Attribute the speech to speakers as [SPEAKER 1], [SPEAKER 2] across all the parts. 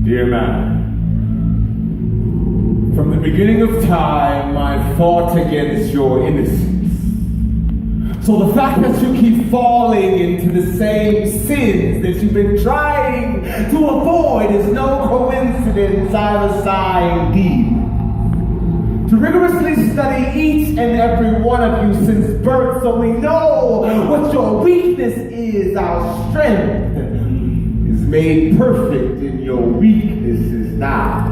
[SPEAKER 1] Dear man, from the beginning of time, I fought against your innocence. So the fact that you keep falling into the same sins that you've been trying to avoid is no coincidence. I was signed deep to rigorously study each and every one of you since birth, so we know what your weakness is. Our strength is made perfect in your weaknesses now.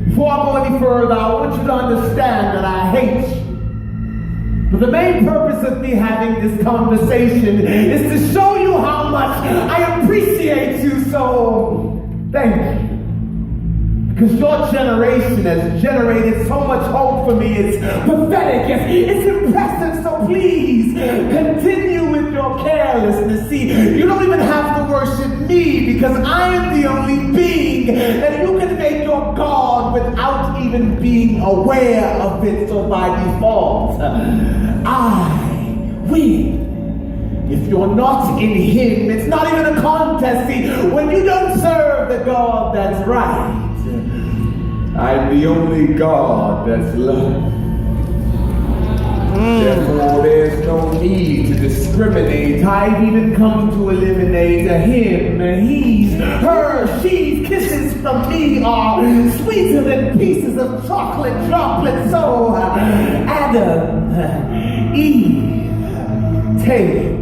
[SPEAKER 1] Before I go any further, I want you to understand that I hate you. But the main purpose of me having this conversation is to show you how much I appreciate you, so thank you. Because your generation has generated so much hope for me. It's pathetic. It's impressive. So please continue with your carelessness. See, you don't even have to worship me because I am the only being that you can make your God without even being aware of it. So by default, I win. If you're not in him, it's not even a contest. See, when you don't serve the God that's right, I'm the only God that's love. Therefore, there's no need to discriminate. I've even come to eliminate a him, he's, her, she's. Kisses from me are sweeter than pieces of chocolate droplet. So, Adam, Eve, take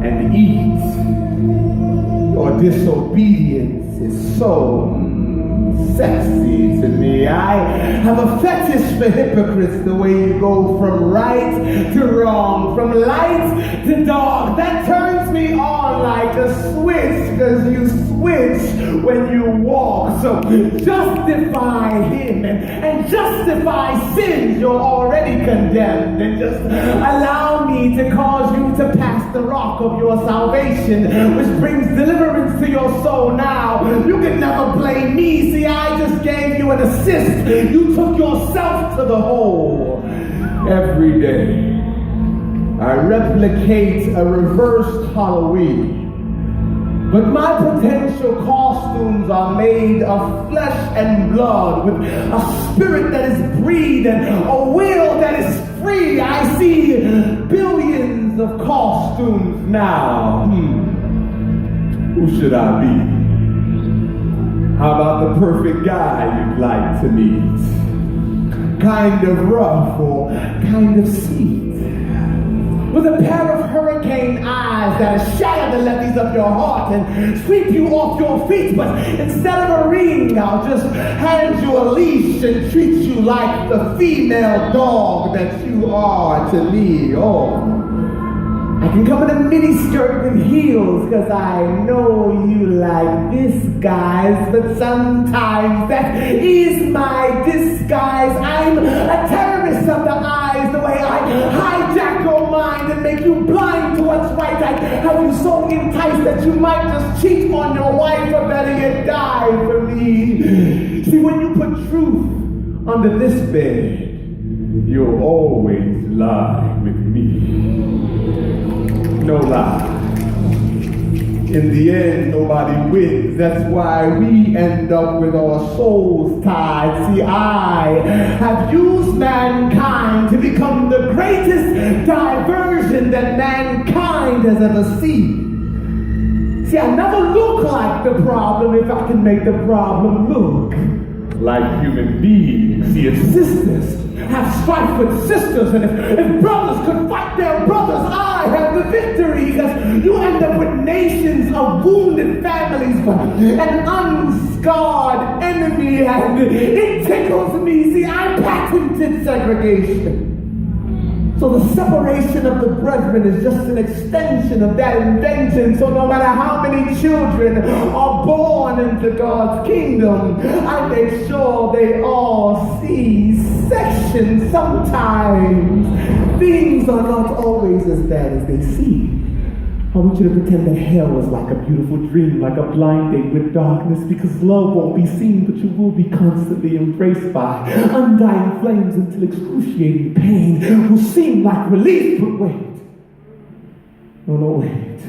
[SPEAKER 1] and eat. Your disobedience is so sexy to me. I have a fetish for hypocrites, the way you go from right to wrong, from light to dark. That turns me on like a switch, because you switch when you walk. So justify him and justify sins you're already condemned, and just allow me to cause you to pass the rock of your salvation, which brings deliverance to your soul. Now you can never blame me. See, I just gave you an assist. You took yourself to the hole. Every day I replicate a reversed Halloween, but my potential costumes are made of flesh and blood, with a spirit that is breathed and a will that is free. I see billions of costumes now. Who should I be? How about the perfect guy you'd like to meet? Kind of rough or kind of sweet? With a pair of hurricane eyes that'll shatter the levees of your heart and sweep you off your feet. But instead of a ring, I'll just hand you a leash and treat you like the female dog that you are to me. Oh, I can come in a mini skirt with heels because I know you like this, guys. But sometimes that is my disguise. I'm a terrorist of the eyes, the way I hijack your mind and make you blind to what's right. I have you so enticed that you might just cheat on your wife, or better yet, die for me. See, when you put truth under this bed, you'll always lie with me. No lie. In the end, nobody wins. That's why we end up with our souls tied. See, I have used mankind to become the greatest diversion that mankind has ever seen. See, I never look like the problem if I can make the problem look like human beings. See, if sisters have strife with sisters, and if brothers could fight their brothers, I have the victory. Because you end up with nations of wounded families, an unscarred enemy, and it tickles me. See, I patented segregation. So the separation of the brethren is just an extension of that invention. So no matter how many children are born into God's kingdom, I make sure they all see section. Sometimes things are not always as bad as they seem. I want you to pretend that hell is like a beautiful dream, like a blind date with darkness, because love won't be seen, but you will be constantly embraced by undying flames until excruciating pain will seem like relief. But wait. No, wait.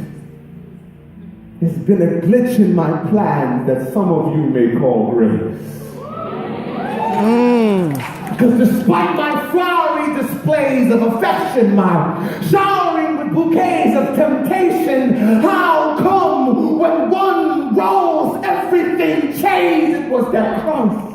[SPEAKER 1] There's been a glitch in my plan that some of you may call grace. Because despite my flowery displays of affection, my showering with bouquets of temptation, how come when one rose everything changed? It was that Christ.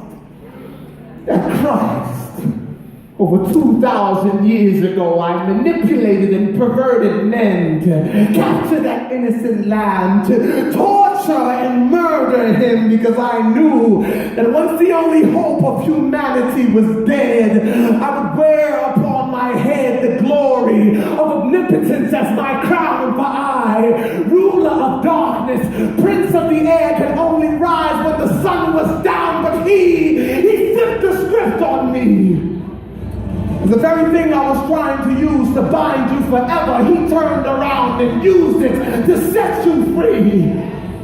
[SPEAKER 1] Over 2,000 years ago, I manipulated and perverted men to capture that innocent lamb, to torture and murder him, because I knew that once the only hope of humanity was dead, I would wear upon my head the glory of omnipotence as my crown, for I, ruler of darkness, prince of the air, can only rise when the sun was down, but he flipped the script on me. The very thing I was trying to use to bind you forever, he turned around and used it to set you free.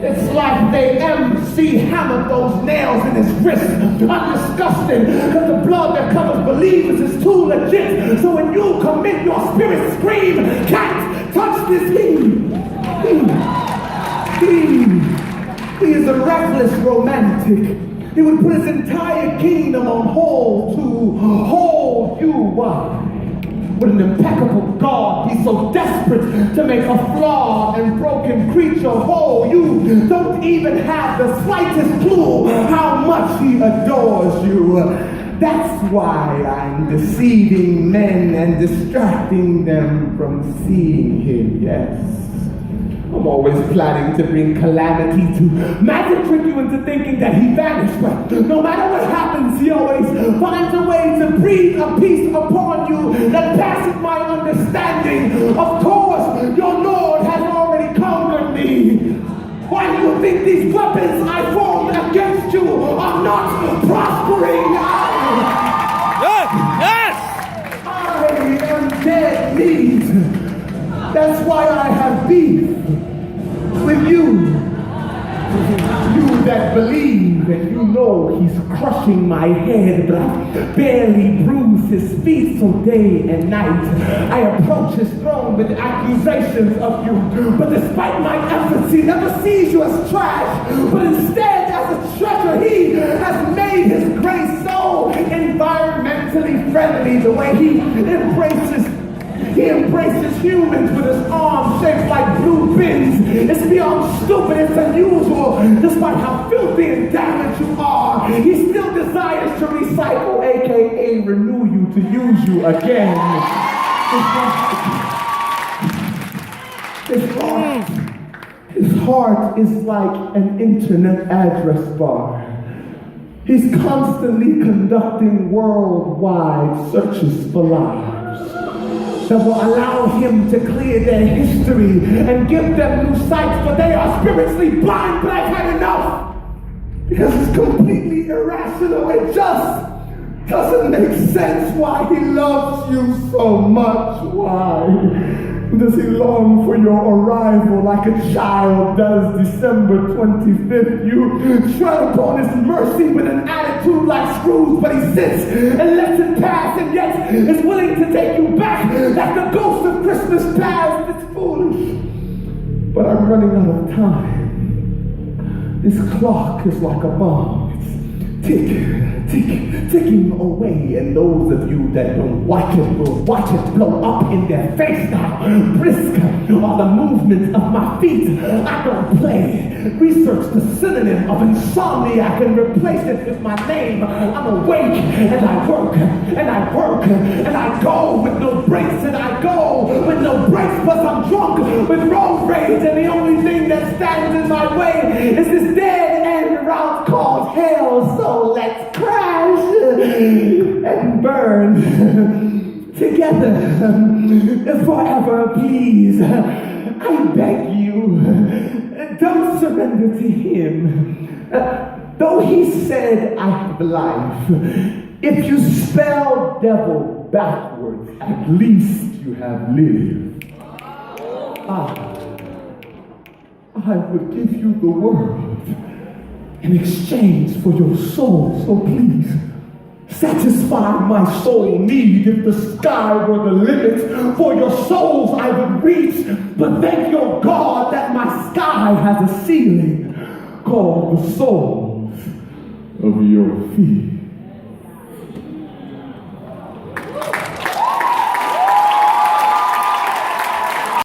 [SPEAKER 1] It's like they MC hammered those nails in his wrist. I'm disgusted because the blood that covers believers is too legit. So when you commit, your spirit scream, can't touch this He is a reckless romantic. He would put his entire kingdom on hold to hold you up. With an impeccable God, he's so desperate to make a flawed and broken creature whole. You don't even have the slightest clue how much he adores you. That's why I'm deceiving men and distracting them from seeing him, yes. I'm always planning to bring calamity to magic trick you into thinking that he vanished. But no matter what happens, he always finds a way to breathe a peace upon you that passes my understanding. Of course, your Lord has already conquered me. Why do you think these weapons I formed against you are not prospering? I am dead meat. That's why I have beef with you. You that believe, and you know he's crushing my head, but I barely bruise his feet, so day and night I approach his throne with accusations of you. But despite my efforts, he never sees you as trash, but instead as a treasure. He has made his grace so environmentally friendly, the way he embraces humans with his arms shaped like blue bins. It's beyond stupid, it's unusual. Despite how filthy and damaged you are, he still desires to recycle, aka renew you, to use you again. His heart is like an internet address bar. He's constantly conducting worldwide searches for lives that will allow him to clear their history and give them new sights, but they are spiritually blind. But I've had enough, because it's completely irrational. It just doesn't make sense why he loves you so much. Why does he long for your arrival like a child does December 25th? You tread upon his mercy with an attitude like Scrooge, but he sits and lets it pass, and yet is willing to take you back like the ghost of Christmas past. It's foolish, but I'm running out of time. This clock is like a bomb. Ticking away, and those of you that don't watch it will watch it blow up in their face now. Brisk are the movements of my feet. I don't play. Research the synonym of insomniac and replace it with my name. I'm awake and I work and I work and I go with no breaks, and I go with no breaks, plus I'm drunk with road rage, and the only thing that stands in my way is this dead end route called hell. So let's crash and burn together forever, please. I beg you, don't surrender to him. Though he said I have life, if you spell devil backwards, at least you have lived. I would give you the world in exchange for your soul, so please satisfy my soul need. If the sky were the limit for your souls I would reach, but thank your God that my sky has a ceiling called the soles of your feet.